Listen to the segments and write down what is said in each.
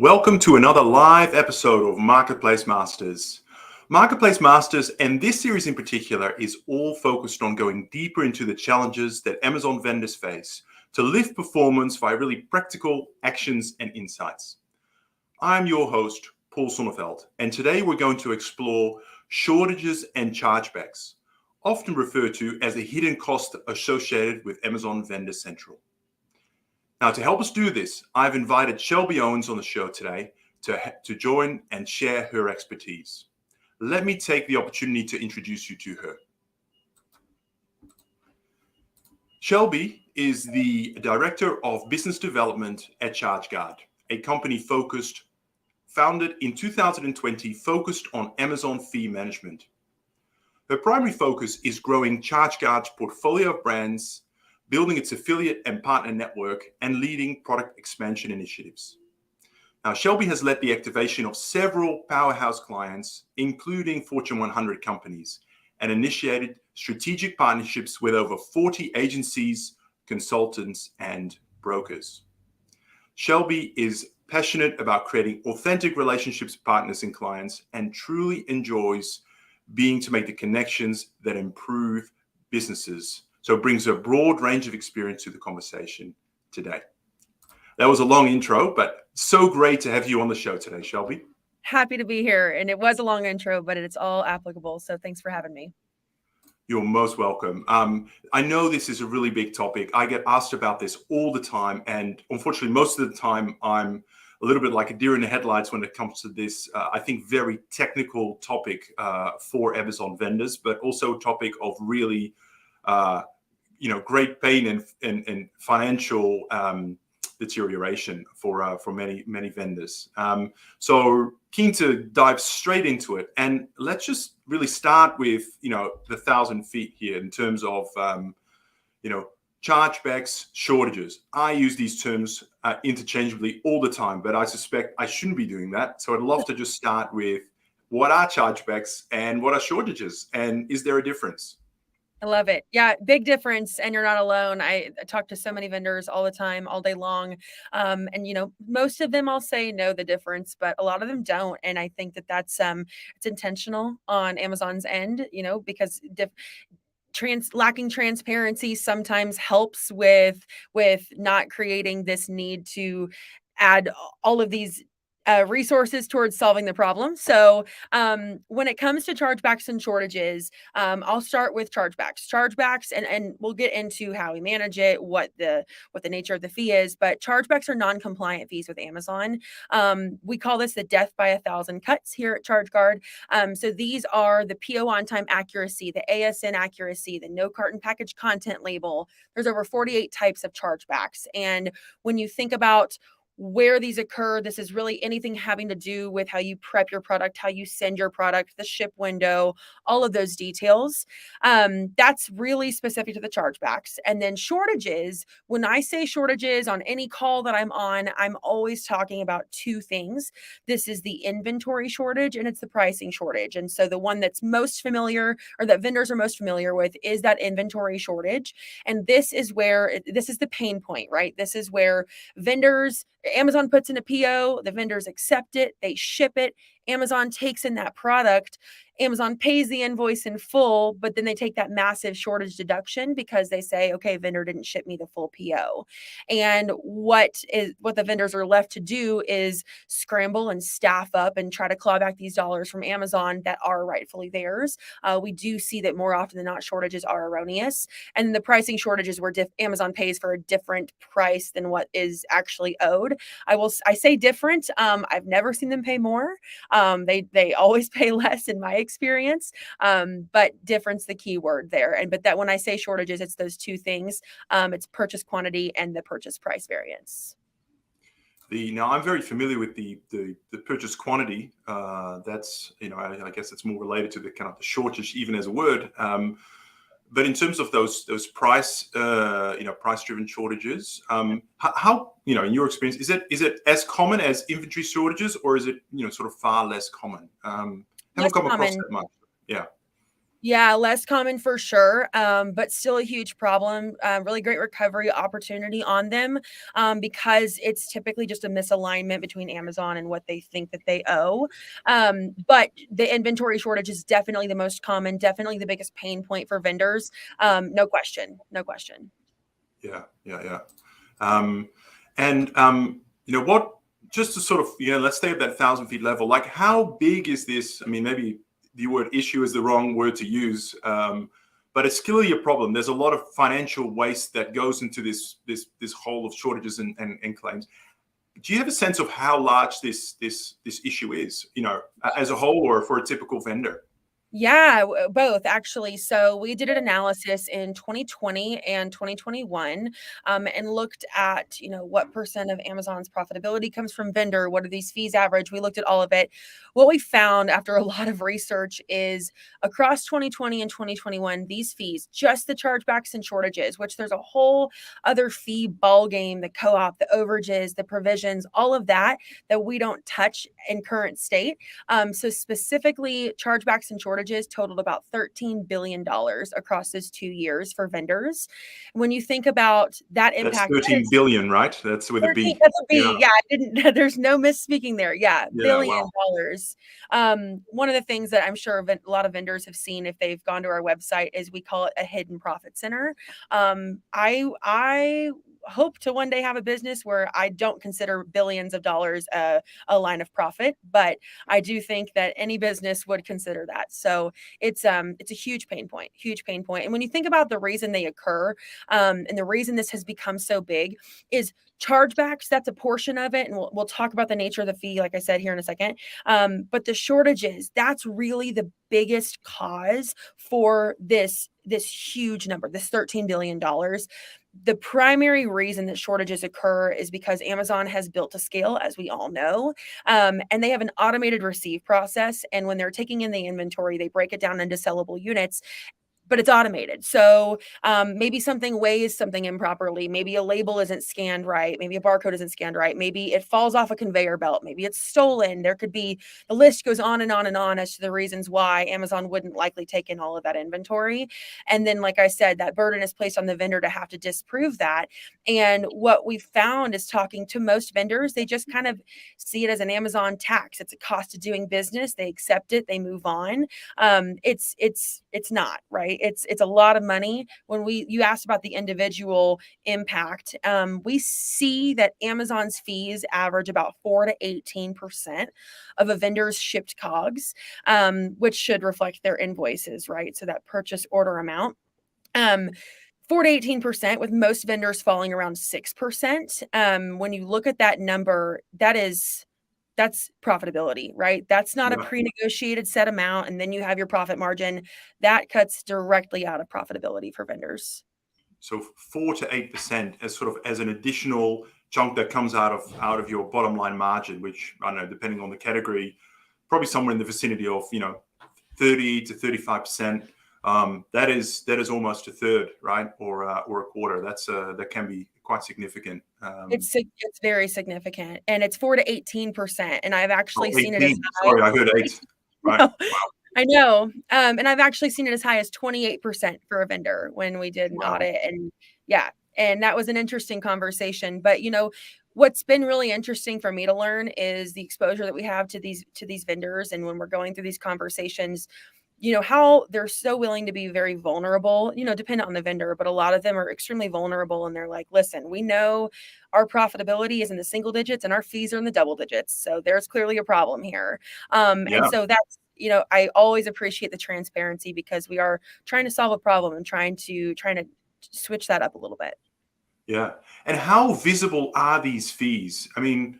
Welcome to another live episode of Marketplace Masters. Marketplace Masters, and this series in particular, is all focused on going deeper into the challenges that Amazon vendors face to lift performance via really practical actions and insights. I'm your host, Paul Sonneveld, and today we're going to explore shortages and chargebacks, often referred to as a hidden cost associated with Amazon Vendor Central. Now, to help us do this, I've invited Shelby Owens on the show today to join and share her expertise. Let me take the opportunity to introduce you to her. Shelby is the Director of Business Development at Chargeback, a company founded in 2020, focused on Amazon fee management. Her primary focus is growing Chargeback's portfolio of brands, building its affiliate and partner network, and leading product expansion initiatives. Now, Shelby has led the activation of several powerhouse clients, including Fortune 100 companies, and initiated strategic partnerships with over 40 agencies, consultants, and brokers. Shelby is passionate about creating authentic relationships with partners and clients, and truly enjoys being to make the connections that improve businesses. So it brings a broad range of experience to the conversation today. That was a long intro, but so great to have you on the show today, Shelby. Happy to be here. And it was a long intro, but it's all applicable. So thanks for having me. You're most welcome. I know this is a really big topic. I get asked about this all the time. And unfortunately, most of the time, I'm a little bit like a deer in the headlights when it comes to this, I think, very technical topic for Amazon vendors, but also a topic of really great pain and financial deterioration for many vendors. So keen to dive straight into it, and let's just really start with the 1,000 feet here in terms of chargebacks, shortages. I use these terms interchangeably all the time, but I suspect I shouldn't be doing that. So I'd love to just start with, what are chargebacks and what are shortages, and is there a difference? I love it. Yeah, big difference. And you're not alone. I talk to so many vendors all the time, all day long. And, most of them I'll say know the difference, but a lot of them don't. And I think that that's it's intentional on Amazon's end, because lacking transparency sometimes helps with not creating this need to add all of these resources towards solving the problem. So when it comes to chargebacks and shortages, I'll start with chargebacks. Chargebacks, and we'll get into how we manage it, what the nature of the fee is. But chargebacks are non-compliant fees with Amazon. We call this the death by 1,000 cuts here at ChargeGuard. So these are the PO on time accuracy, the ASN accuracy, the no carton package content label. There's over 48 types of chargebacks. And when you think about where these occur, this is really anything having to do with how you prep your product, how you send your product, the ship window, all of those details. That's really specific to the chargebacks. And then shortages, when I say shortages on any call that I'm on, I'm always talking about two things. This is the inventory shortage and it's the pricing shortage. And so the one that's most familiar, or that vendors are most familiar with, is that inventory shortage. And this is the pain point, right? This is where Amazon puts in a PO, the vendors accept it, they ship it, Amazon takes in that product, Amazon pays the invoice in full, but then they take that massive shortage deduction because they say, okay, vendor didn't ship me the full PO. And what the vendors are left to do is scramble and staff up and try to claw back these dollars from Amazon that are rightfully theirs. We do see that more often than not, shortages are erroneous. And the pricing shortages where Amazon pays for a different price than what is actually owed. I say different. I've never seen them pay more. They always pay less in my experience, but difference the key word there. But that when I say shortages, it's those two things. It's purchase quantity and the purchase price variance. Now I'm very familiar with the purchase quantity. That's I guess it's more related to the kind of the shortage even as a word. But in terms of those price driven shortages, how in your experience, is it as common as inventory shortages, or is it sort of far less common? Haven't come across that much. Yeah. Yeah, less common for sure, but still a huge problem. Really great recovery opportunity on them, because it's typically just a misalignment between Amazon and what they think that they owe. But the inventory shortage is definitely the most common, definitely the biggest pain point for vendors. No question, no question. Yeah, yeah, yeah. Um, and what? Just to sort of let's stay at that 1,000 feet level. Like, how big is this? I mean, maybe the word issue is the wrong word to use, but it's clearly a problem. There's a lot of financial waste that goes into this whole of shortages and claims. Do you have a sense of how large this issue is? As a whole, or for a typical vendor? Yeah, both actually. So we did an analysis in 2020 and 2021, and looked at, what percent of Amazon's profitability comes from vendor. What are these fees average? We looked at all of it. What we found after a lot of research is across 2020 and 2021, these fees, just the chargebacks and shortages, which there's a whole other fee ball game, the co-op, the overages, the provisions, all of that we don't touch in current state. So specifically, chargebacks and shortages totaled about $13 billion across those 2 years for vendors. When you think about that That's impact, that 13 is billion, right? That's with a 13, B. that's a Yeah. B. Yeah, I didn't, there's no misspeaking there. Yeah, Yeah. billion Wow. dollars. One of the things that I'm sure a lot of vendors have seen if they've gone to our website is we call it a hidden profit center. I hope to one day have a business where I don't consider billions of dollars a line of profit, but I do think that any business would consider that. So it's a huge pain point, huge pain point. And when you think about the reason they occur, and the reason this has become so big is chargebacks. That's a portion of it, and we'll talk about the nature of the fee, like I said, here in a second. But the shortages, that's really the biggest cause for this huge number, this $13 billion. The primary reason that shortages occur is because Amazon has built to scale, as we all know, and they have an automated receive process. And when they're taking in the inventory, they break it down into sellable units, but it's automated. So maybe something weighs something improperly. Maybe a label isn't scanned right. Maybe a barcode isn't scanned right. Maybe it falls off a conveyor belt. Maybe it's stolen. There could be, the list goes on and on and on as to the reasons why Amazon wouldn't likely take in all of that inventory. And then, like I said, that burden is placed on the vendor to have to disprove that. And what we've found is talking to most vendors, they just kind of see it as an Amazon tax. It's a cost of doing business. They accept it. They move on. It's not, right. It's a lot of money. When you asked about the individual impact, we see that Amazon's fees average about 4 to 18% of a vendor's shipped COGS, which should reflect their invoices, right? So that purchase order amount. 4 to 18%, with most vendors falling around 6%. When you look at that number, that's profitability, right? That's not a Yeah. pre-negotiated set amount, and then you have your profit margin. That cuts directly out of profitability for vendors. So 4 to 8% as sort of as an additional chunk that comes out of your bottom line margin, which I don't know, depending on the category, probably somewhere in the vicinity of 30 to 35%. That is almost a third, right, or a quarter. That can be quite significant. It's very significant, and it's 4 to 18%, and I've actually seen it as 18. high. Sorry, I heard 8. Right. No, Wow. I know, and I've actually seen it as high as 28% for a vendor when we did an Wow. audit, and yeah, and that was an interesting conversation. But what's been really interesting for me to learn is the exposure that we have to these vendors, and when we're going through these conversations, how they're so willing to be very vulnerable, depending on the vendor, but a lot of them are extremely vulnerable, and they're like, listen, we know our profitability is in the single digits and our fees are in the double digits. So there's clearly a problem here. And Yeah. so that's, I always appreciate the transparency, because we are trying to solve a problem and trying to switch that up a little bit. Yeah. And how visible are these fees? I mean,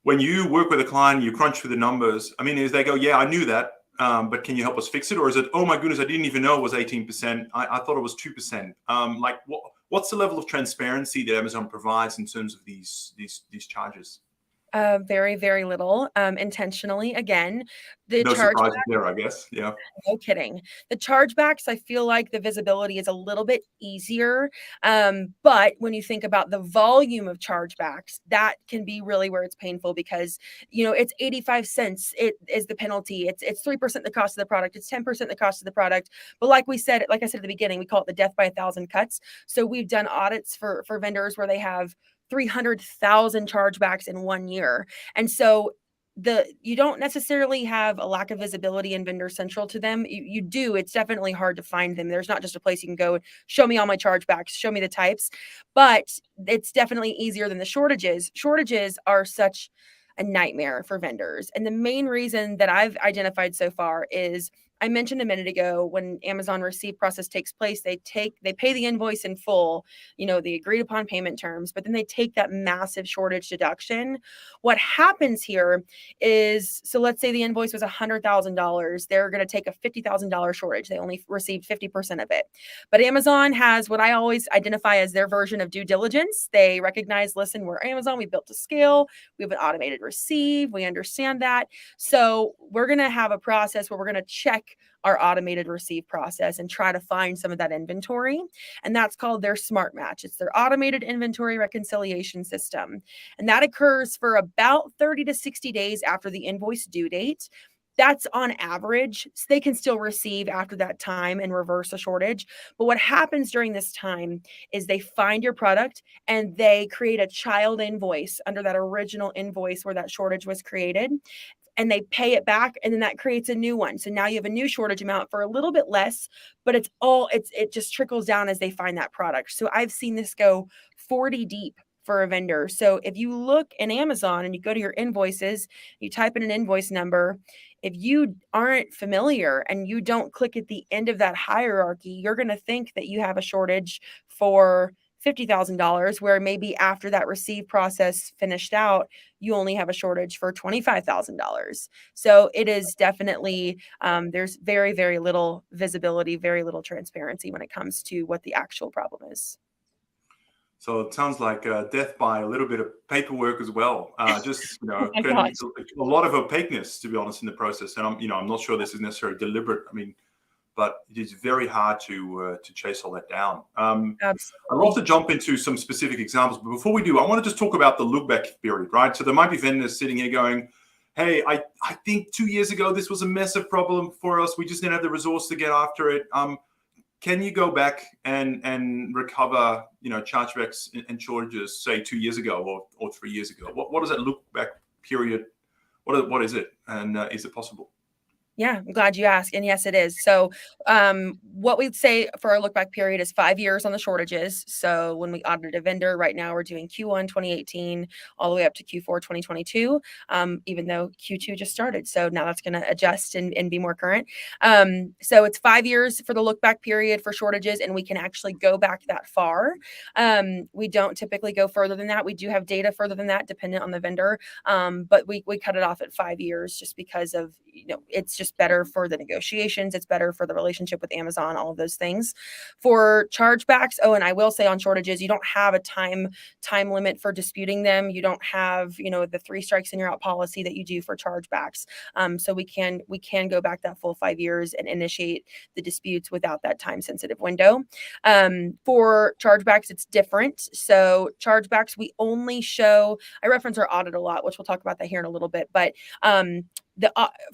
when you work with a client, you crunch through the numbers. I mean, is they go, yeah, I knew that, but can you help us fix it? Or is it, oh my goodness, I didn't even know it was 18%. I thought it was 2%. Like, what's the level of transparency that Amazon provides in terms of these charges? Very, very little, intentionally. Again, the No charge surprises there, I guess. Yeah. no kidding. The chargebacks, I feel like the visibility is a little bit easier. But when you think about the volume of chargebacks, that can be really where it's painful because, it's 85 cents. It is the penalty. It's 3% the cost of the product. It's 10% the cost of the product. But like I said at the beginning, we call it the death by 1,000 cuts. So we've done audits for vendors where they have 300,000 chargebacks in 1 year. And so you don't necessarily have a lack of visibility in Vendor Central to them. You do. It's definitely hard to find them. There's not just a place you can go, show me all my chargebacks, show me the types, but it's definitely easier than the shortages. Shortages are such a nightmare for vendors. And the main reason that I've identified so far is I mentioned a minute ago, when Amazon receipt process takes place, they pay the invoice in full, the agreed upon payment terms, but then they take that massive shortage deduction. What happens here is, so let's say the invoice was $100,000. They're going to take a $50,000 shortage. They only received 50% of it. But Amazon has what I always identify as their version of due diligence. They recognize, listen, we're Amazon. We built to scale. We have an automated receive. We understand that. So we're going to have a process where we're going to check our automated receive process and try to find some of that inventory. And that's called their smart match. It's their automated inventory reconciliation system. And that occurs for about 30 to 60 days after the invoice due date. That's on average. So they can still receive after that time and reverse a shortage. But what happens during this time is they find your product and they create a child invoice under that original invoice where that shortage was created, and they pay it back, and then that creates a new one. So now you have a new shortage amount for a little bit less, but it just trickles down as they find that product. So I've seen this go 40 deep for a vendor. So if you look in Amazon and you go to your invoices, you type in an invoice number, if you aren't familiar and you don't click at the end of that hierarchy, you're going to think that you have a shortage for $50,000, where maybe after that receive process finished out, you only have a shortage for $25,000. So it is definitely, there's very, very little visibility, very little transparency when it comes to what the actual problem is. So it sounds like death by a little bit of paperwork as well. Just Oh my creating gosh. a lot of opaqueness, to be honest, in the process. And I'm not sure this is necessarily deliberate. I mean, but it is very hard to chase all that down. I'd love Absolutely. to jump into some specific examples, but before we do, I want to just talk about the look back period, right? So there might be vendors sitting here going, "Hey, I think 2 years ago this was a massive problem for us. We just didn't have the resource to get after it. Can you go back and recover, chargebacks and shortages, say 2 years ago or 3 years ago? What does that look back period? What is it, and is it possible?" Yeah, I'm glad you asked. And yes, it is. So, what we'd say for our look back period is 5 years on the shortages. So, when we audited a vendor, right now we're doing Q1 2018 all the way up to Q4 2022, even though Q2 just started. So, now that's going to adjust and be more current. So, it's 5 years for the look back period for shortages, and we can actually go back that far. We don't typically go further than that. We do have data further than that, dependent on the vendor. But we cut it off at 5 years just because of, it's just better for the negotiations. It's better for the relationship with Amazon, all of those things. For chargebacks, and I will say on shortages, you don't have a time limit for disputing them. You don't have, the 3 strikes and you're out policy that you do for chargebacks. So we can go back that full 5 years and initiate the disputes without that time sensitive window. For chargebacks, it's different. So chargebacks, we only show, I reference our audit a lot, which we'll talk about that here in a little bit, but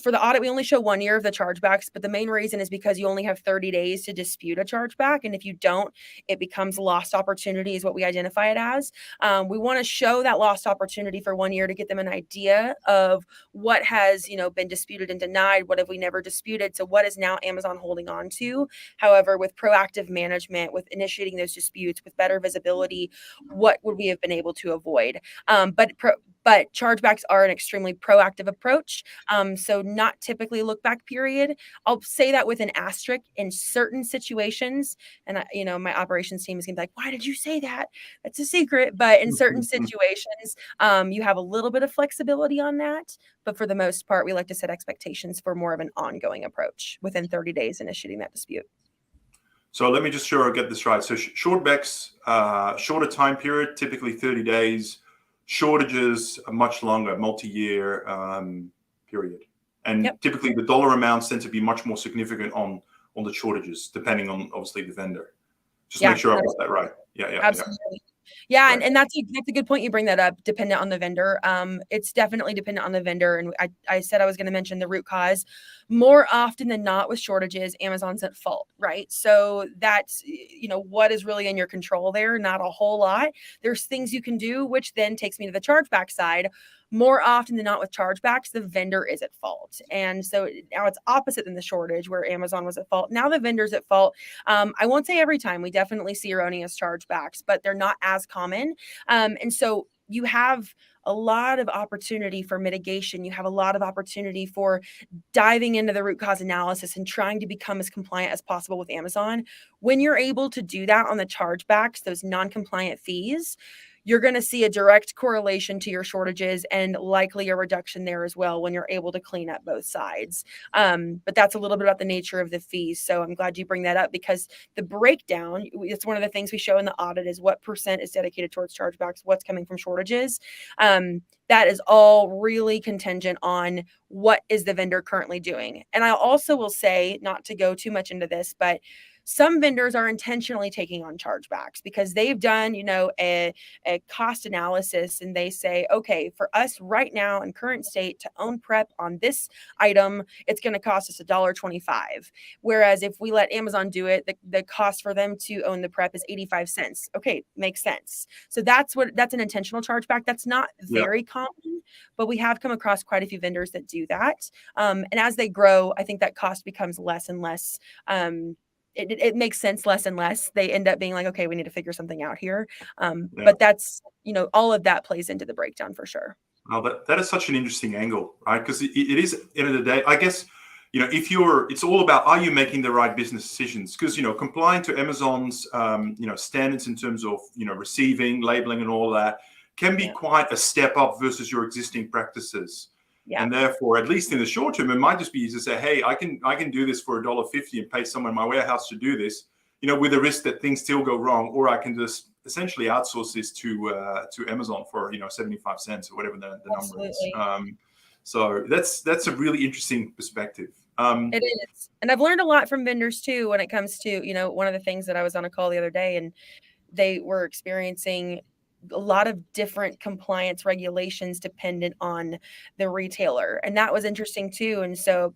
for the audit, we only show 1 year of the chargebacks, but the main reason is because you only have 30 days to dispute a chargeback. And if you don't, it becomes lost opportunity is what we identify it as. We want to show that lost opportunity for 1 year to get them an idea of what has, been disputed and denied. What have we never disputed? So what is now Amazon holding on to? However, with proactive management, with initiating those disputes, with better visibility, what would we have been able to avoid? But chargebacks are an extremely proactive approach. So not typically look back period. I'll say that with an asterisk in certain situations. And my operations team is gonna be like, "Why did you say that? That's a secret." But in certain situations, you have a little bit of flexibility on that. But for the most part, we like to set expectations for more of an ongoing approach within 30 days initiating that dispute. So let me just sure I get this right. So shortbacks, shorter time period, typically 30 days. shortages are much longer, multi-year period. And Yep. typically the dollar amounts tend to be much more significant on the shortages, depending on obviously the vendor. Just Yeah, make sure I got that right. Yeah. absolutely. Yeah, Right. and that's a good point you bring that up, dependent on the vendor. It's definitely dependent on the vendor. And I said I was going to mention the root cause. More often than not with shortages, Amazon's at fault, right? So that's, what is really in your control there? Not a whole lot. There's things you can do, which then takes me to the chargeback side. More often than not with chargebacks, the vendor is at fault. And so now it's opposite than the shortage where Amazon was at fault. Now the vendor's at fault. I won't say every time. We definitely see erroneous chargebacks, but they're not as common. And so you have a lot of opportunity for mitigation. You have a lot of opportunity for diving into the root cause analysis and trying to become as compliant as possible with Amazon. When you're able to do that on the chargebacks, those non-compliant fees, you're going to see a direct correlation to your shortages and likely a reduction there as well when you're able to clean up both sides. But that's a little bit about the nature of the fees. So I'm glad you bring that up because the breakdown, it's one of the things we show in the audit is what percent is dedicated towards chargebacks, what's coming from shortages. That is all really contingent on what is the vendor currently doing. And I also will say, not to go too much into this, but some vendors are intentionally taking on chargebacks because they've done, a cost analysis and they say, okay, for us right now in current state to own prep on this item, it's going to cost us $1.25. Whereas if we let Amazon do it, the cost for them to own the prep is 85 cents. Okay, makes sense. So that's an intentional chargeback. That's not very common, but we have come across quite a few vendors that do that. And as they grow, I think that cost becomes less and less. It makes sense less and less. They end up being like, okay, we need to figure something out here. But that's, all of that plays into the breakdown for sure. Well, that is such an interesting angle, right? Because it is, at the end of the day, I guess, it's all about, are you making the right business decisions? Because, complying to Amazon's, standards in terms of, receiving, labeling and all that can be quite a step up versus your existing practices. Yeah. And therefore, at least in the short term, it might just be easy to say, hey, I can do this for $1.50 and pay someone in my warehouse to do this, with the risk that things still go wrong, or I can just essentially outsource this to Amazon for 75 cents or whatever the number is. So that's a really interesting perspective. It is. And I've learned a lot from vendors too when it comes to, one of the things that I was on a call the other day and they were experiencing a lot of different compliance regulations dependent on the retailer. And that was interesting too. And so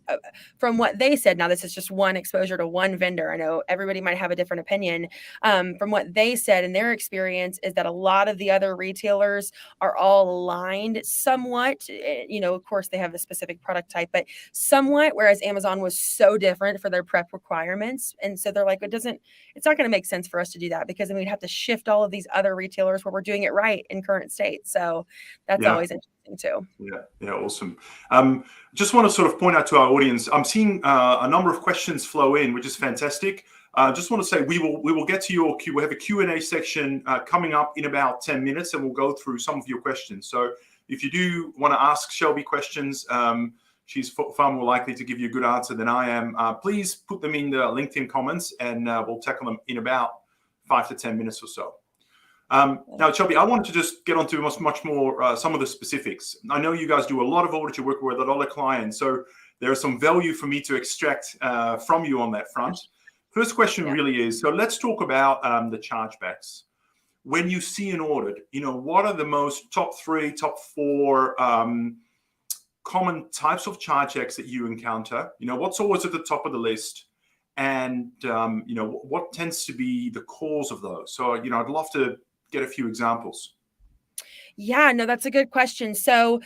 from what they said, now this is just one exposure to one vendor. I know everybody might have a different opinion. From what they said in their experience is that a lot of the other retailers are all aligned somewhat. Of course they have a specific product type, but somewhat, whereas Amazon was so different for their prep requirements. And so they're like, it's not going to make sense for us to do that because then we'd have to shift all of these other retailers where we're doing it right in current state. So that's always interesting too. Yeah, awesome. Just want to sort of point out to our audience, I'm seeing a number of questions flow in, which is fantastic. Just want to say we will get to your Q. We have a Q&A section coming up in about 10 minutes, and we'll go through some of your questions. So if you do want to ask Shelby questions, she's far more likely to give you a good answer than I am. Please put them in the LinkedIn comments, and we'll tackle them in about 5 to 10 minutes or so. Now, Shelby, I wanted to just get onto much more some of the specifics. I know you guys do a lot of audit, you work with a lot of clients, so there is some value for me to extract from you on that front. First question really is, so let's talk about the chargebacks. When you see an audit, what are the top 3, top 4 common types of chargebacks that you encounter? What's always at the top of the list? And, what tends to be the cause of those? So, I'd love to get a few examples. Yeah, no, that's a good question. So,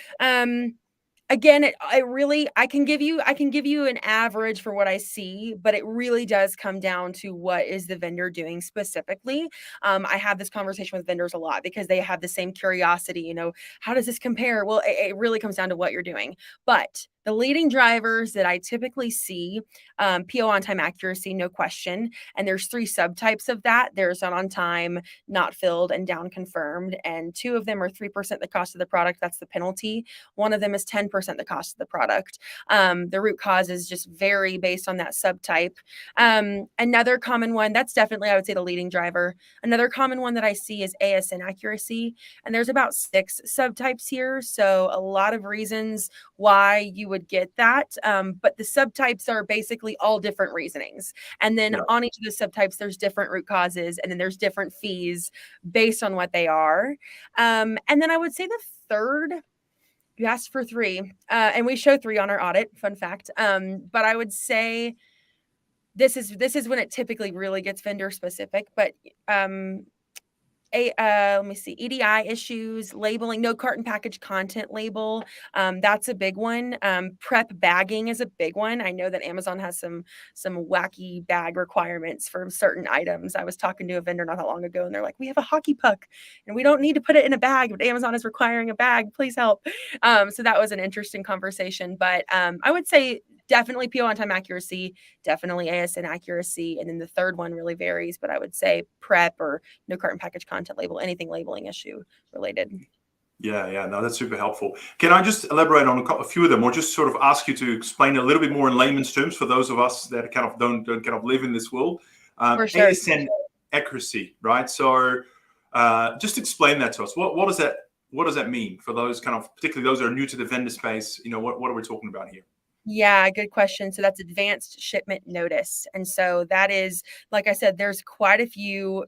again, I can give you an average for what I see, but it really does come down to what is the vendor doing specifically. I have this conversation with vendors a lot because they have the same curiosity, how does this compare? Well, it really comes down to what you're doing. But The leading drivers that I typically see, PO on time accuracy, no question. And there's 3 subtypes of that. There's not on time, not filled, and down confirmed. And 2 of them are 3% the cost of the product. That's the penalty. One of them is 10% the cost of the product. The root causes just vary based on that subtype. Another common one, that's definitely, I would say, the leading driver. Another common one that I see is ASN accuracy. And there's about 6 subtypes here. So a lot of reasons why you would get that. But the subtypes are basically all different reasonings. And then on each of the subtypes, there's different root causes, and then there's different fees based on what they are. And then I would say the third, you asked for 3, and we show 3 on our audit, fun fact. But I would say this is when it typically really gets vendor specific, but let me see, EDI issues, labeling, no carton package content label. That's a big one. Prep bagging is a big one. I know that Amazon has some wacky bag requirements for certain items. I was talking to a vendor not that long ago, and they're like, we have a hockey puck and we don't need to put it in a bag, but Amazon is requiring a bag. Please help. So that was an interesting conversation. But I would say definitely PO on time accuracy, definitely ASN accuracy. And then the third one really varies, but I would say prep or no carton package content label, anything labeling issue related. Yeah, no, that's super helpful. Can I just elaborate on a few of them, or just sort of ask you to explain a little bit more in layman's terms for those of us that kind of don't kind of live in this world? For sure. ASN accuracy, right? So just explain that to us. What does that mean for those kind of, particularly those that are new to the vendor space? What are we talking about here? Yeah, good question. So that's advanced shipment notice. And so that is, like I said, there's quite a few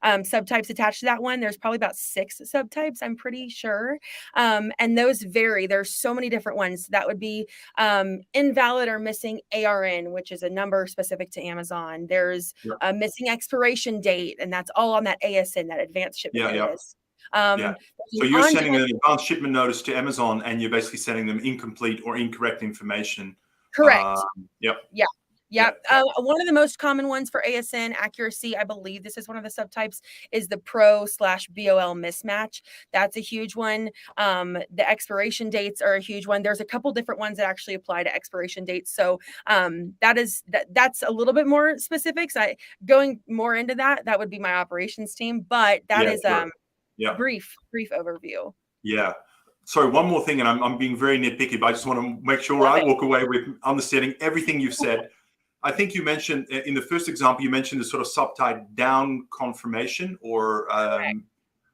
subtypes attached to that one. There's probably about 6 subtypes, I'm pretty sure. And those vary. There's so many different ones. That would be invalid or missing ARN, which is a number specific to Amazon. There's a missing expiration date, and that's all on that ASN, that advanced shipment notice. So you're sending an advanced shipment notice to Amazon, and you're basically sending them incomplete or incorrect information. Correct. Yep. One of the most common ones for ASN accuracy, I believe this is one of the subtypes, is the pro/BOL mismatch. That's a huge one. The expiration dates are a huge one. There's a couple different ones that actually apply to expiration dates. So that's a little bit more specifics. Going more into that would be my operations team, but that is brief overview. Yeah. Sorry, one more thing, and I'm being very nitpicky, but I just want to make sure I walk away with understanding everything you've said. I think you mentioned in the first example, you mentioned the sort of subtype down confirmation or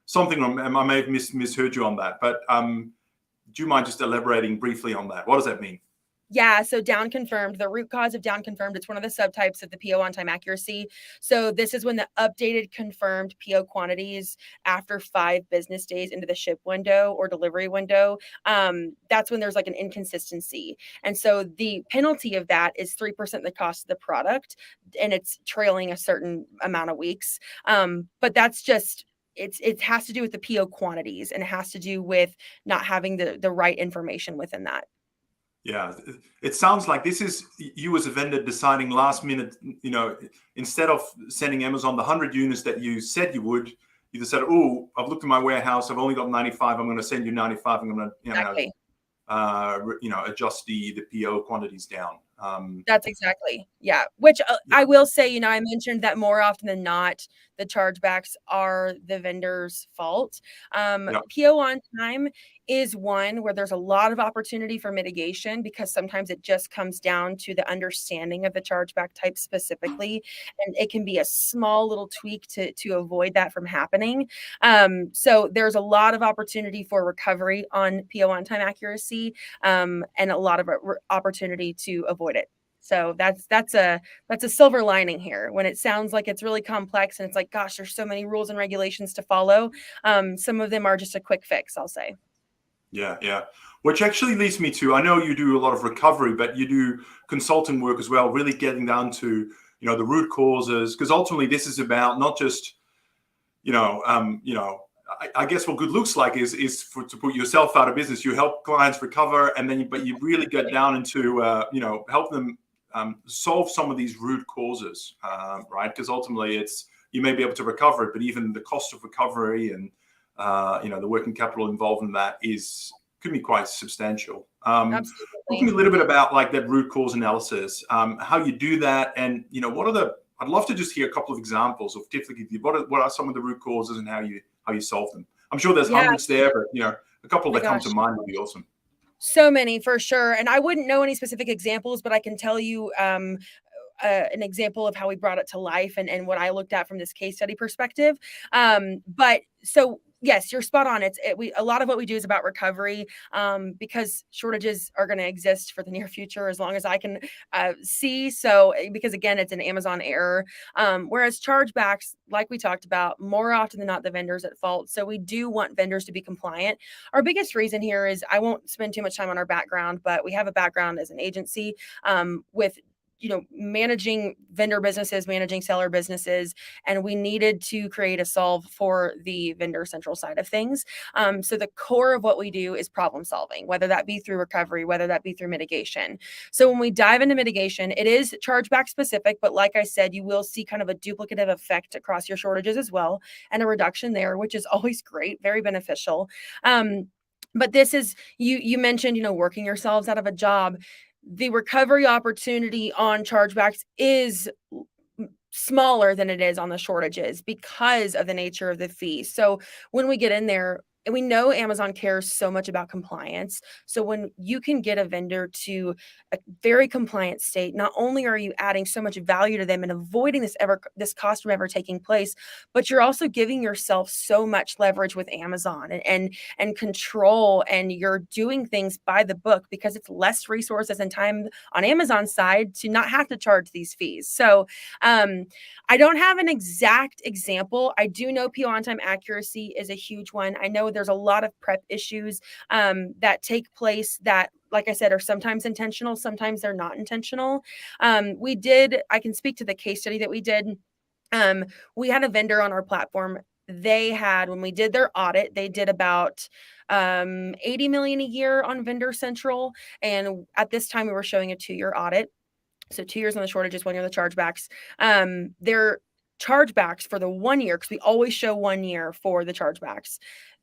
something. I may have misheard you on that, but do you mind just elaborating briefly on that? What does that mean? Yeah, so down confirmed, the root cause of down confirmed, it's one of the subtypes of the PO on time accuracy. So this is when the updated confirmed PO quantities after 5 business days into the ship window or delivery window, that's when there's like an inconsistency. And so the penalty of that is 3% the cost of the product, and it's trailing a certain amount of weeks. But that's just, it has to do with the PO quantities, and it has to do with not having the right information within that. Yeah, it sounds like this is you as a vendor deciding last minute, instead of sending Amazon the 100 units that you said you would, you just said, oh, I've looked at my warehouse, I've only got 95, I'm going to send you 95, I'm going to, adjust the PO quantities down. That's exactly, yeah. Which I will say, I mentioned that more often than not, the chargebacks are the vendor's fault. PO on time is one where there's a lot of opportunity for mitigation, because sometimes it just comes down to the understanding of the chargeback type specifically, and it can be a small little tweak to avoid that from happening. So there's a lot of opportunity for recovery on PO on time accuracy, and a lot of opportunity to avoid it. So that's a silver lining here. When it sounds like it's really complex and it's like, gosh, there's so many rules and regulations to follow. Some of them are just a quick fix, I'll say. Yeah. Which actually leads me to, I know you do a lot of recovery, but you do consulting work as well, really getting down to, the root causes, because ultimately this is about not just, I guess what good looks like is to put yourself out of business. You help clients recover, but you really get down into, help them solve some of these root causes, right? Because ultimately you may be able to recover it, but even the cost of recovery and, the working capital involved in that could be quite substantial. Talk to me a little bit about like that root cause analysis, how you do that, and I'd love to just hear a couple of examples of typically what are some of the root causes and how you solve them. I'm sure there's hundreds there, but a couple that come to mind would be awesome. So many for sure. And I wouldn't know any specific examples, but I can tell you an example of how we brought it to life and what I looked at from this case study perspective. But so yes, you're spot on. A lot of what we do is about recovery, because shortages are going to exist for the near future as long as I can see. So because again, it's an Amazon error. Whereas chargebacks, like we talked about, more often than not, the vendor's at fault. So we do want vendors to be compliant. Our biggest reason here is, I won't spend too much time on our background, but we have a background as an agency with managing vendor businesses, managing seller businesses, and we needed to create a solve for the vendor central side of things. So the core of what we do is problem solving, whether that be through recovery, whether that be through mitigation. So when we dive into mitigation, it is chargeback specific, but like I said, you will see kind of a duplicative effect across your shortages as well, and a reduction there, which is always great, very beneficial. But this is, you mentioned, working yourselves out of a job. The recovery opportunity on chargebacks is smaller than it is on the shortages because of the nature of the fee. So when we get in there, and we know Amazon cares so much about compliance. So when you can get a vendor to a very compliant state, not only are you adding so much value to them and avoiding this cost from ever taking place, but you're also giving yourself so much leverage with Amazon and control, and you're doing things by the book because it's less resources and time on Amazon's side to not have to charge these fees. So I don't have an exact example. I do know PO on time accuracy is a huge one. I know there's a lot of prep issues that take place that, like I said, are sometimes intentional, sometimes they're not intentional. I can speak to the case study that we did. We had a vendor on our platform. When we did their audit, they did about 80 million a year on Vendor Central. And at this time, we were showing a 2-year audit. So 2 years on the shortages, 1 year on the chargebacks. Their chargebacks for the 1 year, because we always show 1 year for the chargebacks,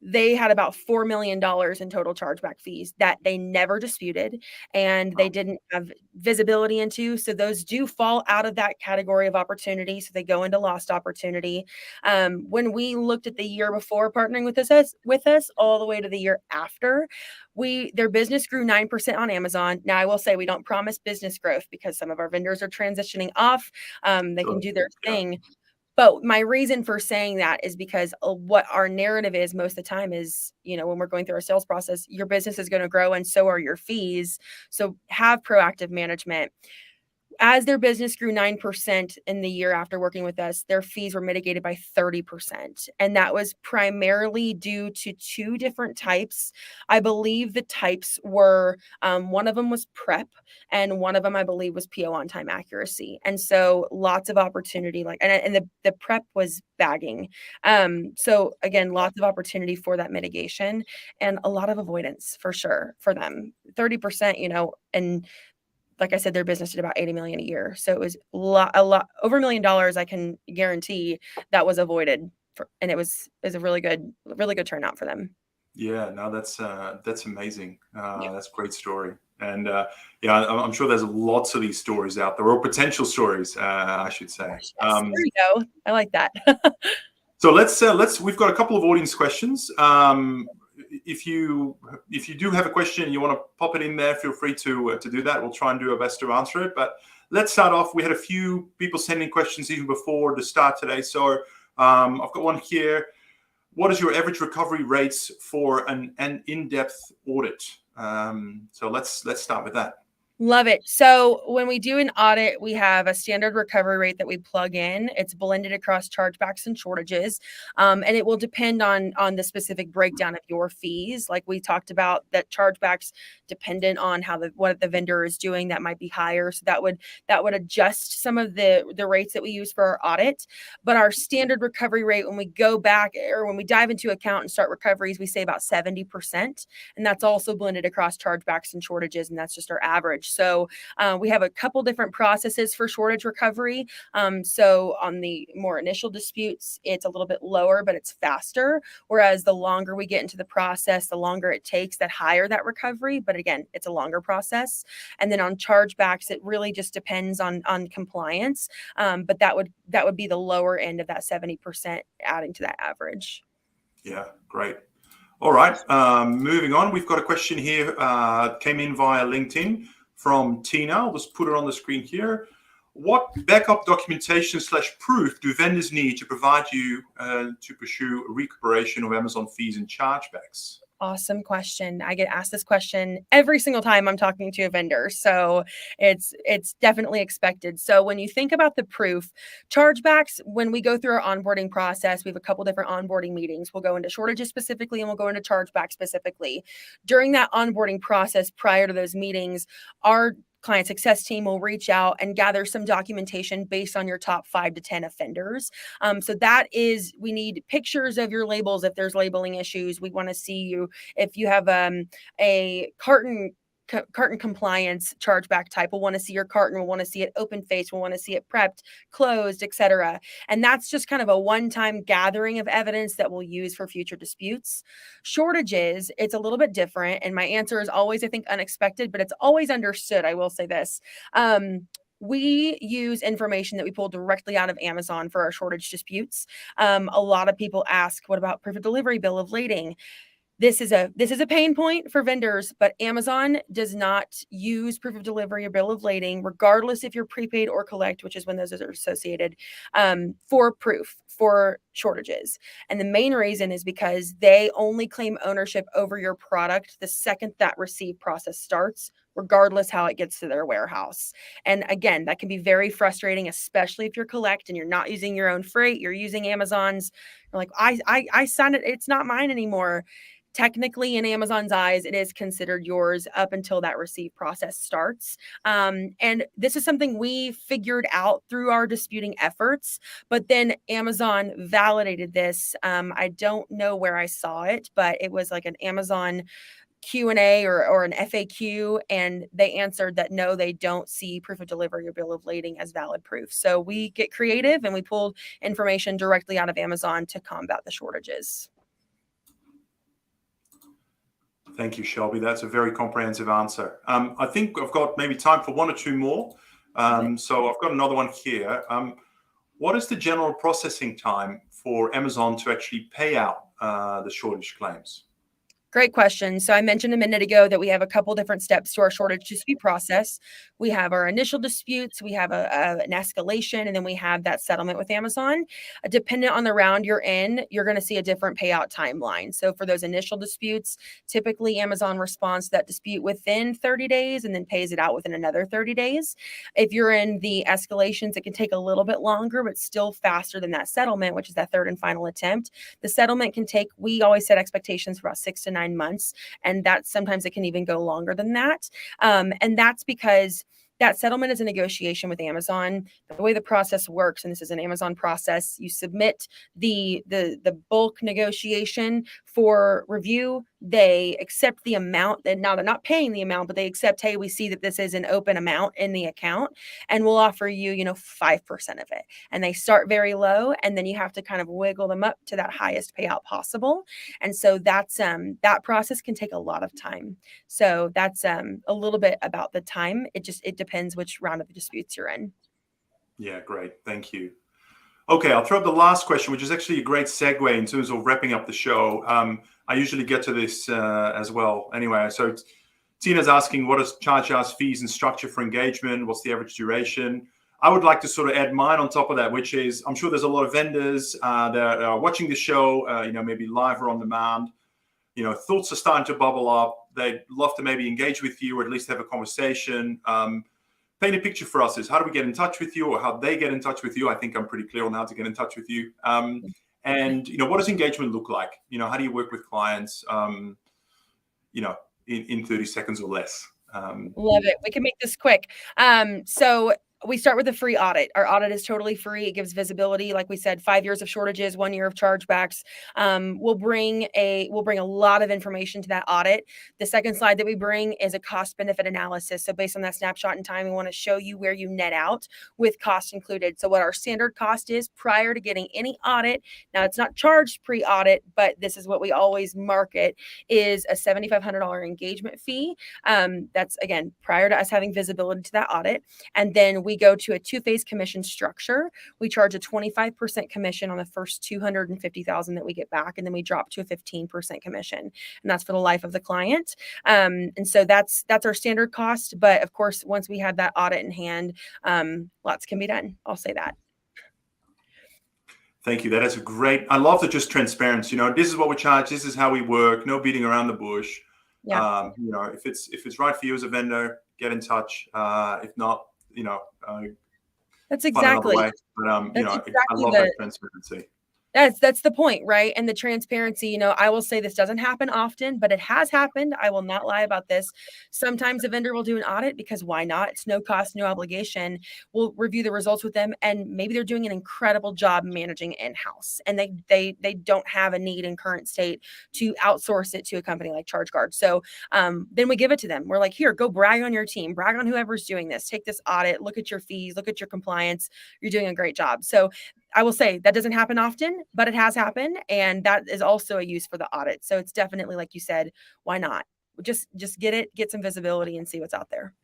they had about $4 million in total chargeback fees that they never disputed and they didn't have visibility into. So those do fall out of that category of opportunity. So they go into lost opportunity. When we looked at the year before partnering with us all the way to the year after, their business grew 9% on Amazon. Now, I will say we don't promise business growth because some of our vendors are transitioning off. They can do their thing. But my reason for saying that is because what our narrative is most of the time is, when we're going through our sales process, your business is going to grow and so are your fees. So have proactive management. As their business grew 9% in the year after working with us, their fees were mitigated by 30%. And that was primarily due to 2 different types. I believe the types were, one of them was prep, and one of them, I believe, was PO on time accuracy. And so lots of opportunity, and the prep was bagging. So again, lots of opportunity for that mitigation and a lot of avoidance for sure for them. 30%, and like I said, their business did about 80 million a year. So it was a lot over $1 million. I can guarantee that was avoided and it was a really good turnout for them. Yeah, no, that's amazing. That's a great story. And I'm sure there's lots of these stories out there, or potential stories, I should say. Yes, there you go. I like that. So we've got a couple of audience questions. If you do have a question and you want to pop it in there, feel free to do that. We'll try and do our best to answer it. But let's start off. We had a few people sending questions even before the start today. So I've got one here. What is your average recovery rates for an in-depth audit? So let's start with that. Love it. So when we do an audit, we have a standard recovery rate that we plug in. It's blended across chargebacks and shortages. And it will depend on the specific breakdown of your fees. Like we talked about, that chargebacks dependent on what the vendor is doing, that might be higher. So that would adjust some of the rates that we use for our audit. But our standard recovery rate, when we go back or when we dive into account and start recoveries, we say about 70%. And that's also blended across chargebacks and shortages. And that's just our average. shortage. So we have a couple different processes for shortage recovery. So on the more initial disputes, it's a little bit lower, but it's faster. Whereas the longer we get into the process, the longer it takes, that higher that recovery. But again, it's a longer process. And then on chargebacks, it really just depends on compliance. But that would be the lower end of that 70%, adding to that average. Yeah, great. All right, moving on. We've got a question here, came in via LinkedIn from Tina. I'll just put it on the screen here. What backup documentation / proof do vendors need to provide you to pursue recuperation of Amazon fees and chargebacks? Awesome question. I get asked this question every single time I'm talking to a vendor. So it's definitely expected. So when you think about the proof, chargebacks, when we go through our onboarding process, we have a couple different onboarding meetings. We'll go into shortages specifically, and we'll go into chargeback specifically. During that onboarding process, prior to those meetings, our client success team will reach out and gather some documentation based on your top 5 to 10 offenders. So that is, we need pictures of your labels if there's labeling issues. We want to see you if you have a carton compliance chargeback type. We'll want to see your carton. We'll want to see it open face. We'll want to see it prepped, closed, etc. And that's just kind of a one-time gathering of evidence that we'll use for future disputes. Shortages, it's a little bit different. And my answer is always, I think, unexpected, but it's always understood. I will say this. We use information that we pull directly out of Amazon for our shortage disputes. A lot of people ask, what about proof of delivery, bill of lading? This is a pain point for vendors, but Amazon does not use proof of delivery or bill of lading, regardless if you're prepaid or collect, which is when those are associated, for proof for shortages. And the main reason is because they only claim ownership over your product the second that receive process starts, regardless how it gets to their warehouse. And again, that can be very frustrating, especially if you're collect and you're not using your own freight, you're using Amazon's. You're like, I signed it, it's not mine anymore. Technically, in Amazon's eyes, it is considered yours up until that receive process starts. And this is something we figured out through our disputing efforts, but then Amazon validated this. I don't know where I saw it, but it was like an Amazon Q&A or an FAQ, and they answered that no, they don't see proof of delivery or bill of lading as valid proof. So we get creative and we pulled information directly out of Amazon to combat the shortages. Thank you, Shelby. That's a very comprehensive answer. I think I've got maybe time for 1 or 2 more. So I've got another one here. What is the general processing time for Amazon to actually pay out the shortage claims? Great question. So I mentioned a minute ago that we have a couple different steps to our shortage dispute process. We have our initial disputes, we have an escalation, and then we have that settlement with Amazon. Dependent on the round you're in, you're going to see a different payout timeline. So for those initial disputes, typically Amazon responds to that dispute within 30 days and then pays it out within another 30 days. If you're in the escalations, it can take a little bit longer, but still faster than that settlement, which is that third and final attempt. The settlement can take, we always set expectations for about 6 to 9 months, and that sometimes it can even go longer than that. And that's because that settlement is a negotiation with Amazon. The way the process works, and this is an Amazon process, you submit the bulk negotiation for review. They accept the amount, and now they're not paying the amount, but they accept, hey, we see that this is an open amount in the account, and we'll offer you, 5% of it. And they start very low, and then you have to kind of wiggle them up to that highest payout possible. And so that's that process can take a lot of time. So that's a little bit about the time. It depends which round of the disputes you're in. Yeah, great. Thank you. Okay, I'll throw up the last question, which is actually a great segue in terms of wrapping up the show. I usually get to this as well. Anyway, so Tina's asking, what is charge fees and structure for engagement? What's the average duration? I would like to sort of add mine on top of that, which is I'm sure there's a lot of vendors that are watching the show, maybe live or on demand. Thoughts are starting to bubble up. They'd love to maybe engage with you or at least have a conversation. Paint a picture for us is how do we get in touch with you or how they get in touch with you? I think I'm pretty clear on how to get in touch with you. And what does engagement look like? How do you work with clients, in 30 seconds or less? Love it. We can make this quick. So We start with a free audit. Our audit is totally free. It gives visibility. Like we said, 5 years of shortages, 1 year of chargebacks. We'll bring a lot of information to that audit. The second slide that we bring is a cost benefit analysis. So based on that snapshot in time, we want to show you where you net out with cost included. So what our standard cost is prior to getting any audit. Now it's not charged pre-audit, but this is what we always market, is a $7,500 engagement fee. That's again prior to us having visibility to that audit. And then we go to a two-phase commission structure. We charge a 25% commission on the first $250,000 that we get back, and then we drop to a 15% commission, and that's for the life of the client. And so that's our standard cost. But of course, once we have that audit in hand, lots can be done. I'll say that. Thank you. That is great. I love the just transparency. This is what we charge. This is how we work. No beating around the bush. Yeah. If it's right for you as a vendor, get in touch. If not, that's exactly. But, I love that transparency. That's the point, right? And the transparency, I will say this doesn't happen often, but it has happened. I will not lie about this. Sometimes a vendor will do an audit because why not? It's no cost, no obligation. We'll review the results with them, and maybe they're doing an incredible job managing in-house, and they don't have a need in current state to outsource it to a company like ChargeGuard. So then we give it to them. We're like, here, go brag on your team, brag on whoever's doing this. Take this audit, look at your fees, look at your compliance. You're doing a great job. So I will say that doesn't happen often, but it has happened. And that is also a use for the audit. So it's definitely, like you said, why not? Just get some visibility and see what's out there.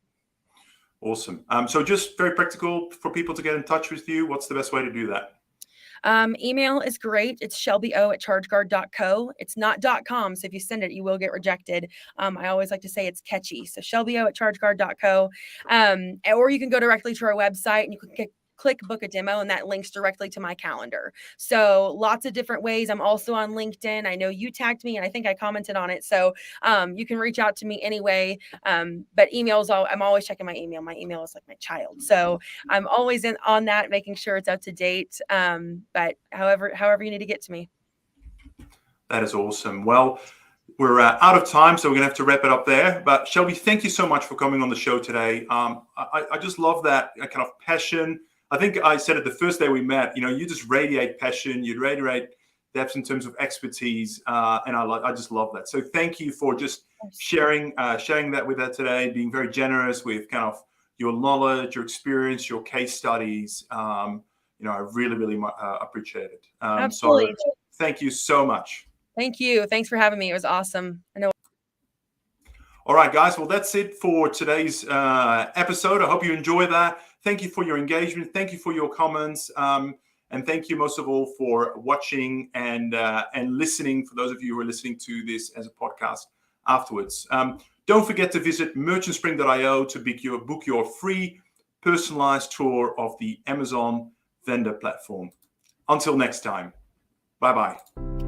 Awesome. So just very practical for people to get in touch with you. What's the best way to do that? Email is great. It's shelbyo@chargeguard.co. It's not .com. So if you send it, you will get rejected. I always like to say it's catchy. So shelbyo@chargeguard.co. Or you can go directly to our website and you can click book a demo, and that links directly to my calendar. So lots of different ways. I'm also on LinkedIn. I know you tagged me and I think I commented on it. So you can reach out to me anyway. But emails, I'm always checking my email. My email is like my child. So I'm always on that, making sure it's up to date. But however you need to get to me. That is awesome. Well, we're out of time, so we're going to have to wrap it up there. But Shelby, thank you so much for coming on the show today. I just love that kind of passion. I think I said it the first day we met, you just radiate passion, you radiate depth in terms of expertise. And I just love that. So thank you for just sharing that with us today, being very generous with kind of your knowledge, your experience, your case studies. I really, really appreciate it. Absolutely. So thank you so much. Thank you. Thanks for having me. It was awesome. I know. All right, guys. Well, that's it for today's episode. I hope you enjoy that. Thank you for your engagement. Thank you for your comments. And thank you most of all for watching and listening, for those of you who are listening to this as a podcast afterwards. Don't forget to visit merchantspring.io to book your free personalized tour of the Amazon vendor platform. Until next time, bye-bye.